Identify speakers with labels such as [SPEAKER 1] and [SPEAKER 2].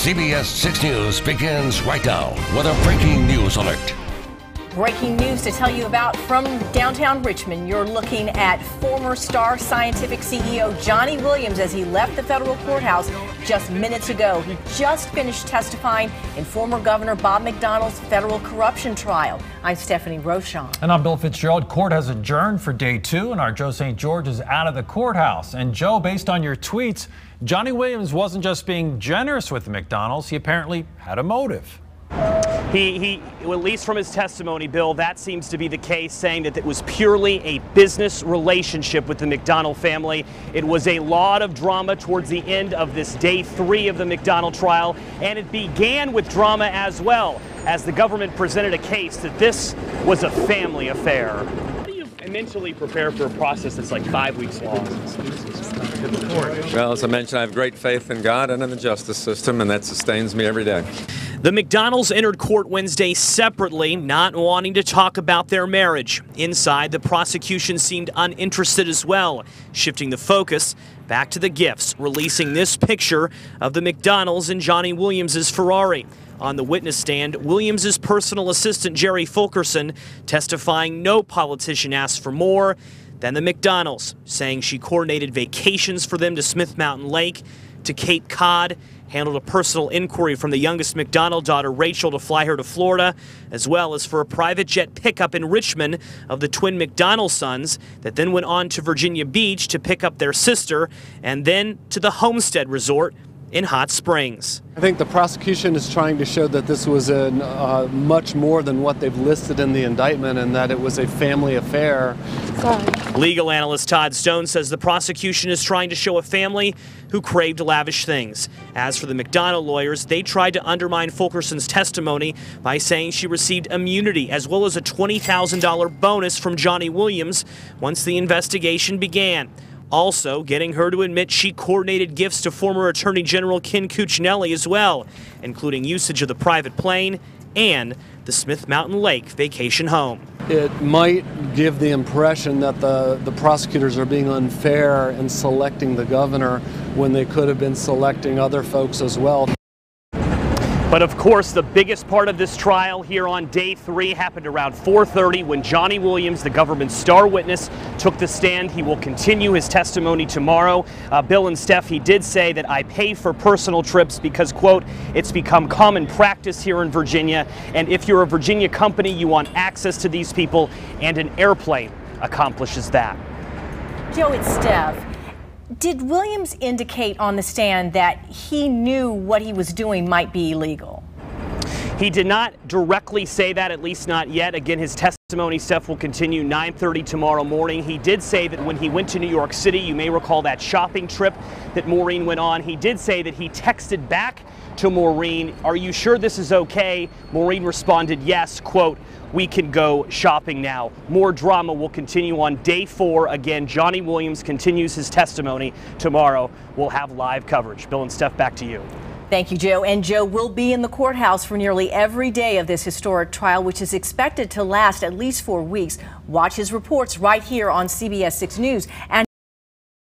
[SPEAKER 1] CBS 6 News begins right now with a breaking news alert.
[SPEAKER 2] Breaking news to tell you about from downtown Richmond. You're looking at former Star Scientific CEO Jonnie Williams as he left the federal courthouse just minutes ago. He just finished testifying in former Governor Bob McDonnell's federal corruption trial. I'm Stephanie Rochon.
[SPEAKER 3] And I'm Bill Fitzgerald. Court has adjourned for day 2, and our Joe St. George is out of the courthouse. And Joe, based on your tweets, Jonnie Williams wasn't just being generous with the McDonnells. He apparently had a motive.
[SPEAKER 4] He, at least from his testimony, Bill, that seems to be the case, saying that it was purely a business relationship with the McDonnell family. It was a lot of drama towards the end of this day 3 of the McDonnell trial, and it began with drama as well, as the government presented a case that this was a family affair. How do you mentally prepare for a process that's like 5 weeks long?
[SPEAKER 5] Well, as I mentioned, I have great faith in God and in the justice system, and that sustains me every day.
[SPEAKER 4] The McDonnells entered court Wednesday separately, not wanting to talk about their marriage. Inside, the prosecution seemed uninterested as well, shifting the focus back to the gifts, releasing this picture of the McDonnells and Jonnie Williams' Ferrari. On the witness stand, Williams' personal assistant Jerry Fulkerson testifying no politician asked for more than the McDonnells, saying she coordinated vacations for them to Smith Mountain Lake, to Cape Cod, handled a personal inquiry from the youngest McDonnell daughter, Rachel, to fly her to Florida, as well as for a private jet pickup in Richmond of the twin McDonnell sons that then went on to Virginia Beach to pick up their sister, and then to the Homestead Resort in Hot Springs.
[SPEAKER 6] I think the prosecution is trying to show that this was much more than what they've listed in the indictment, and that it was a family affair.
[SPEAKER 2] Sorry.
[SPEAKER 4] Legal analyst Todd Stone says the prosecution is trying to show a family who craved lavish things. As for the McDonnell lawyers, they tried to undermine Fulkerson's testimony by saying she received immunity as well as a $20,000 bonus from Jonnie Williams once the investigation began. Also, getting her to admit she coordinated gifts to former Attorney General Ken Cuccinelli as well, including usage of the private plane and the Smith Mountain Lake vacation home.
[SPEAKER 6] It might give the impression that the prosecutors are being unfair in selecting the governor when they could have been selecting other folks as well.
[SPEAKER 4] But of course, the biggest part of this trial here on day 3 happened around 4:30 when Jonnie Williams, the government's star witness, took the stand. He will continue his testimony tomorrow. Bill and Steph, he did say that I pay for personal trips because, quote, it's become common practice here in Virginia. And if you're a Virginia company, you want access to these people, and an airplane accomplishes that.
[SPEAKER 2] Joe, it's Steph. Did Williams indicate on the stand that he knew what he was doing might be illegal?
[SPEAKER 4] He did not directly say that, at least not yet. Again, his testimony, Steph, will continue 9:30 tomorrow morning. He did say that when he went to New York City, you may recall that shopping trip that Maureen went on, he did say that he texted back to Maureen, "Are you sure this is okay?" Maureen responded, "Yes," quote, "We can go shopping now." More drama will continue on day 4. Again, Jonnie Williams continues his testimony tomorrow. We'll have live coverage. Bill and Steph, back to you.
[SPEAKER 2] Thank you, Joe. And Joe will be in the courthouse for nearly every day of this historic trial, which is expected to last at least 4 weeks. Watch his reports right here on CBS 6 News. And